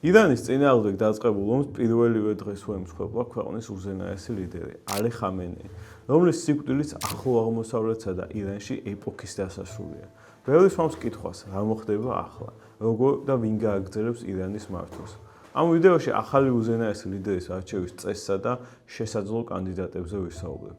ირანის წინააღმდეგ დაწყებულ ომს პირველივე დღეს უემსხვერპლა ქვეყნის უზენაესი ლიდერი ალი ხამენეი, რომლის სიკვდილიც ახლო აღმოსავლეთსა და ირანში ეპოქის დასასრულია. ბევრი სვამს კითხვას, რა მოხდება ახლა, როგორ და ვინ გააგრძელებს ირანის მართვას. ამ ვიდეოში ახალი უზენაესი ლიდერის არჩევის წესსა და შესაძლო კანდიდატებზე ვისაუბრებ.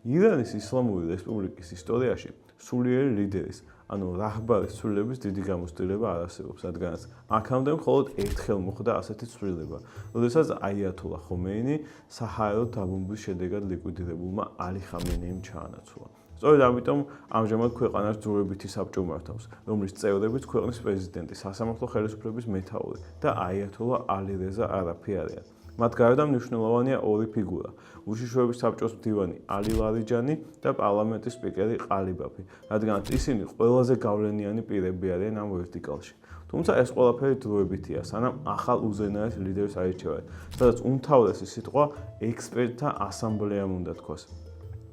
ირანის ისლამური რესპუბლიკის ისტორიაში სულიერი ლიდერის, ანუ რაჰბარის ცვლილების დიდი გამოცდილება არ არსებობს, რადგანაც აქამდე მხოლოდ ერთხელ მოხდა ასეთი ცვლილება, როდესაც აიათოლა ხომეინი საჰაეროდ დაბომბვის შედეგად ლიკვიდირებულმა ალი ხამენეიმ ჩაანაცვლა. სწორედ ამიტომ ამჟამად ქვეყანას ჯგუფებითი საბჭო მართავს, რომლის წევრებიც ქვეყნის პრეზიდენტი, სასამართლო ხელისუფლების მეთაური და აიათოლა ალი რეზა არაფი არიან. მათ გარდა მნიშვნელოვანია ორი ფიგურა: უშიშროების საბჭოს მდივანი ალი ლარიჯანი და პარლამენტის სპიკერი ყალიბაფი, რადგანაც ისინი ყველაზე გავლენიანი პირები არიან ამ ვერტიკალში. თუმცა ეს ყველაფერი დროებითია, სანამ ახალ უზენაეს ლიდერს აირჩევენ, სადაც უმთავრესი სიტყვა ექსპერტთა ასამბლეამ უნდა თქვას.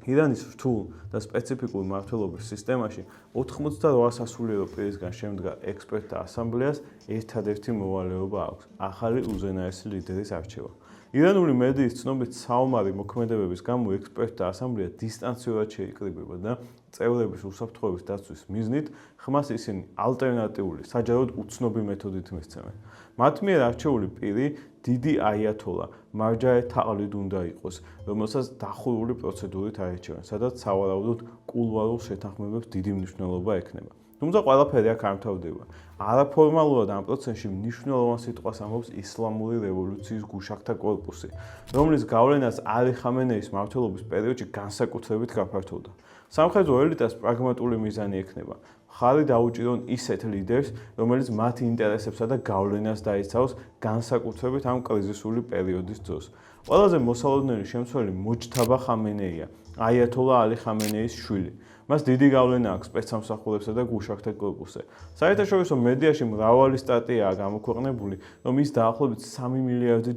ირანის რთულ და სპეციფიკურ მმართველობის სისტემაში 88 სასულიერო პირისგან შემდგარ ექსპერტთა ასამბლეას ერთადერთი მოვალეობა აქვს: ახალი უზენაესი ლიდერის არჩევა. ირანული მედიის ცნობით საომარი მოქმედებების გამო ექსპერტთა ასამბლეა დისტანციურად შეიკრიბება და წევრების უსაფრთხოების დაცვის მიზნით ხმას ისინი ალტერნატიული, საჯაროდ უცნობი მეთოდით მისცემენ. მათ მიერ არჩეული პირი დიდი აიათოლა მარჯაე თაყლიდ უნდა იყოს, რომელსაც დახურული პროცედურით აირჩევენ, სადაც სავარაუდოდ კულუარულ შეთანხმებებს დიდი მნიშვნელობა ექნება. თუმცა ყველაფერი აქ არ მთავრდება. არაფორმალურად ამ პროცესში მნიშვნელოვან სიტყვას ამბობს ისლამური რევოლუციის გუშაგთა კორპუსი, რომლის გავლენაც ალი ხამენეის მმართველობის პერიოდში განსაკუთრებით გაფართოვდა. სამხედრო ელიტას პრაგმატული მიზანი ექნება: მხარი დაუჭირონ ისეთ ლიდერს, რომელიც მათ ინტერესებსა და გავლენას დაიცავს განსაკუთრებით ამ კრიზისული პერიოდის დროს. ყველაზე მოსალოდნელი შემცველი მოჯთაბა ხამენეია, აიათოლა ალი ხამენეის შვილი. მას დიდი გავლენა აქვს სპეცსამსახურებსა და გუშაგთა კორპუსზე. საერთაშორისო მედიაში მრავალი სტატიაა გამოქვეყნებული, რომ ის დაახლოებით $3 მილიარდი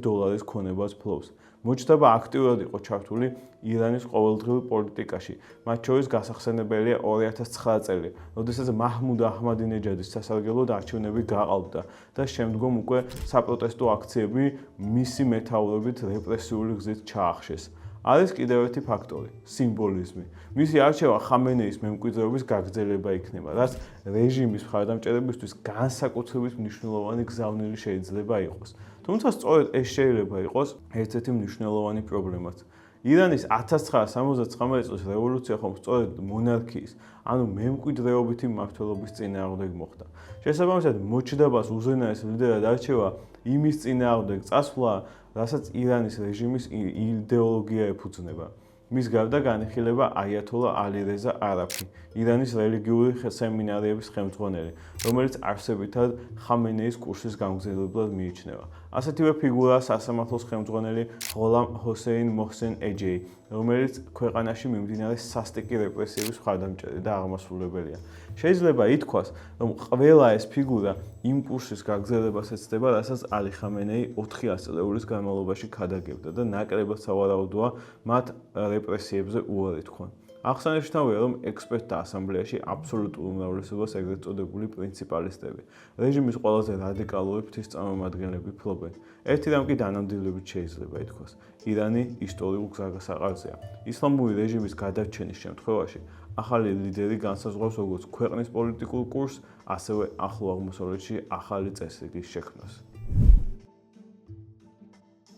ქონებას ფლობს. მოჯთაბა აქტიურად იყო ჩართული ირანის ყოველდღიურ პოლიტიკაში, მათ შორის გასახსენებელია 2009 წელი, როდესაც მაჰმუდ აჰმადინეჯადის სასარგებლოდ არჩევნები გაყალბდა და შემდგომ უკვე საპროტესტო აქციები მისი მეთაურობით რეპრესიული გზით ჩაახშეს. არის კიდევ ერთი ფაქტორი: სიმბოლიზმი. მისი არჩევა ხამენეის მემკვიდრეობის გაგრძელება იქნება, რაც რეჟიმის მხარდამჭერებისთვის განსაკუთრებით მნიშვნელოვანი გზავნილი შეიძლება იყოს. თუმცა სწორედ ეს შეიძლება იყოს ერთ-ერთი მნიშვნელოვანი პრობლემაც. ირანის 1979 წლის რევოლუცია ხომ სწორედ მონარქიის, ანუ მემკვიდრეობითი მმართველობის წინააღმდეგ მოხდა. შესაბამისად, მოჩდაბას უზენაეს ლიდერად არჩევა იმის წინააღმდეგ წასვლა, რასაც ირანის რეჟიმის იდეოლოგია ეფუძნება. მის გარდა განიხილება აიათოლა ალი რეზა არაფი, ირანის რელიგიური სემინარიების ხელმძღვანელი, რომელიც არსებითად ხამენეის კურსის გამგზავრებლად მიიჩნევა. ასეთივე ფიგურაა სასამართლოს ხელმძღვანელი ღოლამ ჰოსეინ მოჰსენ ეჯეი, რომელიც ქვეყანაში მიმდინარე სასტიკი რეპრესიების მხარდამჭერი და აღმასრულებელია. შეიძლება ითქვას, რომ ყველა ეს ფიგურა იმ კურსის გაგრძელებას ეცდება, რასაც ალი ხამენეი 4 ასწლეულის განმავლობაში ქადაგებდა და ნაკლებად სავარაუდოა მათ რეპრესიებზე უარი თქვან. აღსანიშნავია, რომ ექსპერტთა ასამბლეაში აბსოლუტურ უმრავლესობას ეგრეთ წოდებული პრინციპალისტები, რეჟიმის ყველაზე რადიკალური ფრთის წარმომადგენლები ფლობენ. ერთი რამ კი დანამდვილებით შეიძლება ითქვას: ირანი ისტორიულ გზასაყარზეა. ისლამური რეჟიმის გადარჩენის შემთხვევაში ახალი ლიდერი განსაზღვრავს როგორც ქვეყნის პოლიტიკურ კურსს, ასევე ახლო აღმოსავლეთში ახალი წესრიგის შექმნას.